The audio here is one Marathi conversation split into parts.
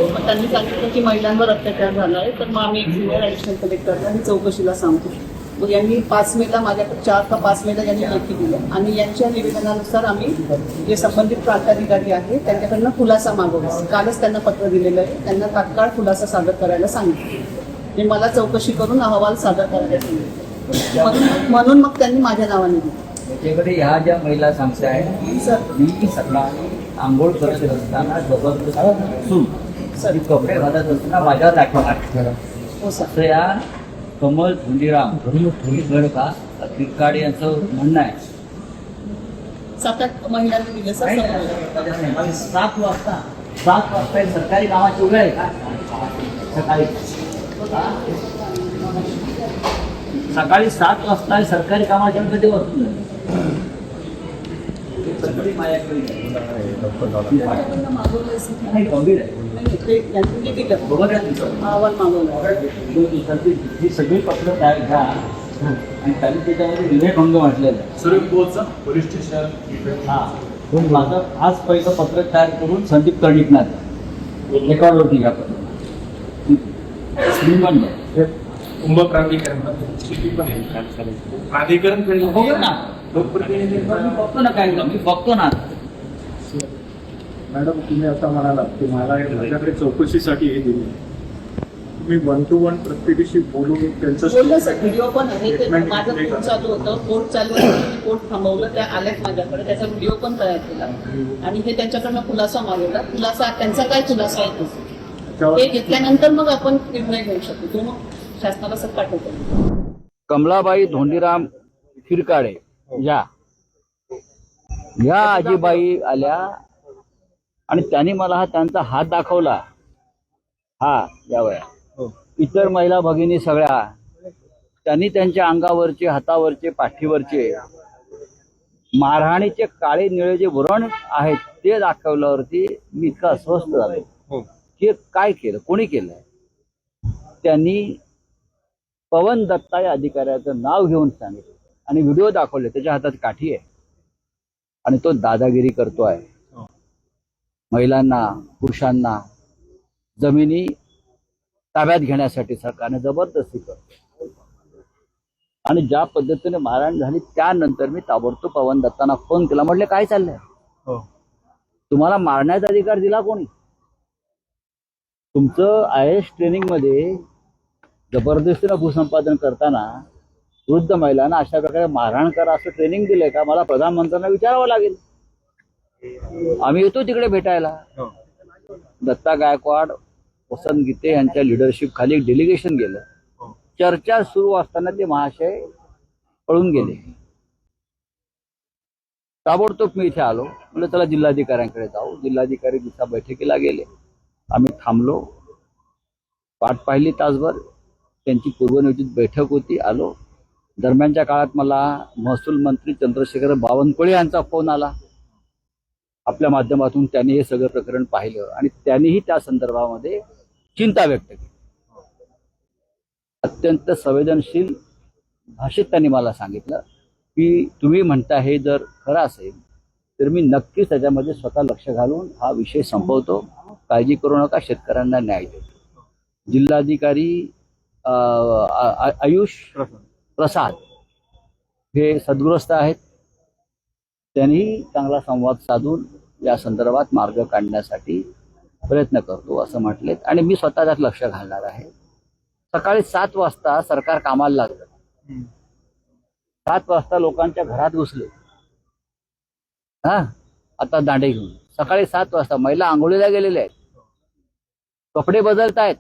मग त्यांनी सांगितलं की महिलांवर अत्याचार झाला आहे, तर मग आम्ही एक सिनियर ॲडिशनल कलेक्टरला ही चौकशीला सांगतो. मग यांनी 5 मेला माझ्याकडे 4 का 5 मेला यांनी लेखी दिलं आणि यांच्या निवेदनानुसार आम्ही जे संबंधित प्रांताधिकारी आहे त्यांच्याकडनं खुलासा मागवला. कालच त्यांना पत्र दिलेलं आहे, त्यांना तात्काळ खुलासा सादर करायला सांगितलं. ते मला चौकशी करून अहवाल सादर करायला सांगितलं. म्हणून मग त्यांनी माझ्या नावाने दिलं. त्याच्याकडे ह्या ज्या महिला सांगताय मी सकाळी आंघोळ करत असताना जबरदस्त कपडे घालत असताना माझ्या दाखवणार हो सर. असं या कमल धोंडीराम गडका तिरकाडे यांचं म्हणणं आहे. 7-8 महिलांनी दिलं सर. 7 वाजता सरकारी कामाची उभे आहे का सकाळी 7 वाजता सरकारी कामाच्या कधी वस्तू गंभीर आहे. अहवाल मागवला. ही सगळी पत्र तयार घ्या आणि त्यांनी त्याच्यामध्ये विवेकभंग म्हटलेलं आहे. पोलीस स्टेशन हां माझं आज पहिलं पत्र तयार करून संदीप कर्णिकनाथ रेकॉर्डवरती घ्या पत्र श्रीमंत कुंभ प्राधिकरण प्राधिकरण बघू ना लोकप्रतिनिधी बघतो ना काय मी बघतो ना. मॅडम तुम्ही आता म्हणालात की मला माझ्याकडे चौकशीसाठी हे दिली. तुम्ही 1 to 1 प्रत्येकीशी बोलून त्यांचं बोललं सर. व्हिडिओ पण आहे. ते माझं कोर्ट चालू होतं, कोर्ट चालू होतं, कोर्ट थांबवलं, त्या आल्यात माझ्याकडे, त्याचा व्हिडिओ पण तयार केला आणि हे त्यांच्याकडनं खुलासा मागवला. खुलासा त्यांचा काय खुलासा आहे ते घेतल्यानंतर मग आपण निर्णय घेऊ शकतो. तो मग शासनाला सर पाठवतो. कमलाबाई धोंडीराम तिरकाडे या आजीबाई आल्या आणि त्यांनी मला त्यांचा हात दाखवला. या वया इतर महिला भगिनी सगळ्या त्यांनी त्यांच्या अंगावरचे हातावरचे पाठीवरचे मारहाणीचे काळे निळे जे व्रण आहेत ते दाखवल्यावरती मी इतका अस्वस्थ झालो की काय केलं, कोणी केलंय. त्यांनी पवन दत्ता या अधिकाऱ्याचं नाव घेऊन सांगितलं आणि व्हिडिओ दाखवले. त्याच्या हातात काठी आहे आणि तो दादागिरी करतोय. महिलांना पुरुषांना जमिनी ताब्यात घेण्यासाठी सरकारने जबरदस्ती करतो आणि ज्या पद्धतीने मारहाण झाली त्यानंतर मी ताबडतोब पवन दत्तांना फोन केला. म्हटले काय चाललंय, तुम्हाला मारण्याचा अधिकार दिला कोणी. तुमचं IAS ट्रेनिंग मध्ये जबरदस्तीनं भूसंपादन करताना वृद्ध महिलांना अशा प्रकारे मारहाण करा असं ट्रेनिंग दिलंय का. मला प्रधानमंत्र्यांना विचारावं लागेल. आम्ही येतो तिकडे भेटायला. दत्ता गायकवाड वसंत गीते यांच्या लिडरशिप खाली एक डेलिगेशन गेलं. चर्चा सुरू असताना ते महाशय पळून गेले. ताबडतोब मी इथे आलो. म्हणजे चला जिल्हाधिकाऱ्यांकडे जाऊ. जिल्हाधिकारी दिवसा बैठकीला गेले. आम्ही थांबलो, वाट पाहिली तासभर. त्यांची पूर्वनियोजित बैठक होती. आलो. दरम्यानच्या काळात मला महसूल मंत्री चंद्रशेखर बावनकुळे यांचा फोन आला. आपल्या माध्यमातून त्यांनी हे सगळं प्रकरण पाहिलं आणि त्यांनीही त्या संदर्भामध्ये चिंता व्यक्त केली. अत्यंत संवेदनशील भाषेत त्यांनी मला सांगितलं की तुम्ही म्हणता हे जर खरं असेल तर मी नक्कीच त्याच्यामध्ये स्वतः लक्ष घालून हा विषय संपवतो. काळजी करू नका, शेतकऱ्यांना न्याय देतो. जिल्हाधिकारी आयुष प्रसाद हे सद्ग्रस्त आहेत. त्यांनी चांगला संवाद साधून या संदर्भात मार्ग काढण्यासाठी प्रयत्न करतो असं म्हटलेत आणि मी स्वतः त्यात लक्ष घालणार आहे. सकाळी 7 वाजता सरकार कामाला लागलं. 7 वाजता लोकांच्या घरात घुसले. आता दांडे घेऊन सकाळी 7 वाजता महिला आंघोळीला गेलेल्या आहेत, कपडे बदलतायत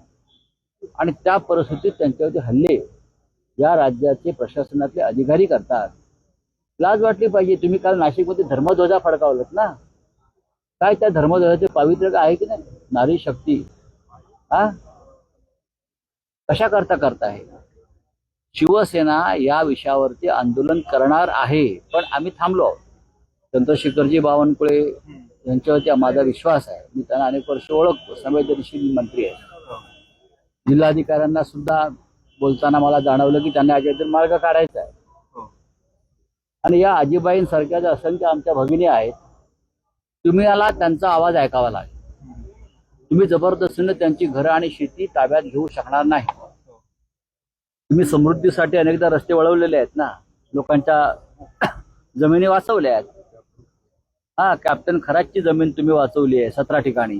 आणि त्या परिस्थितीत त्यांच्यावरती हल्ले या राज्याचे प्रशासनातले अधिकारी करतात. लाज वाटली पाहिजे. तुम्ही काल नाशिकमध्ये धर्मध्वजा फडकावलत ना, काय त्या धर्मध्वजाचे पावित्र्य आहे की नाही. नारी शक्ती कशा करता आहे. शिवसेना या विषयावरती आंदोलन करणार आहे पण आम्ही थांबलो. चंद्रशेखरजी बावनकुळे यांच्यावरती माझा विश्वास आहे. मी त्यांना अनेक वर्ष ओळखतो. संवेदनशील मंत्री आहे. जिल्हाधिकाऱ्यांना सुद्धा बोलताना मला जाणवलं की त्यांना याच्यातून मार्ग काढायचा आहे. आणि या आजीबाईंसारख्या ज्या असंख्य आमच्या भगिनी आहेत, तुम्ही आला त्यांचा आवाज ऐकावा लागेल. तुम्ही जबरदस्तीने त्यांची घरं आणि शेती ताब्यात घेऊ शकणार नाही. तुम्ही समृद्धीसाठी अनेकदा रस्ते वळवलेले आहेत ना, लोकांच्या जमिनी वाचवल्या आहेत. हा, कॅप्टन खरातची जमीन तुम्ही वाचवली आहे 17 ठिकाणी.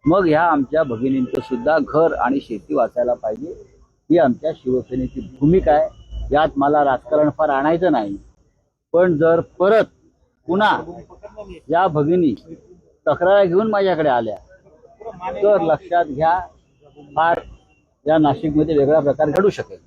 मग ह्या आमच्या भगिनींचं सुद्धा घर आणि शेती वाचायला पाहिजे, ही आमच्या शिवसेनेची भूमिका आहे. यात मला राजकारण फार आणायचं नाही, पण जर परत पुन्हा या भगिनी तक्रार घेऊन माझ्याकडे आल्या तर लक्षात घ्या, फार या नाशिकमध्ये वेगळा प्रकार घडू शकेल.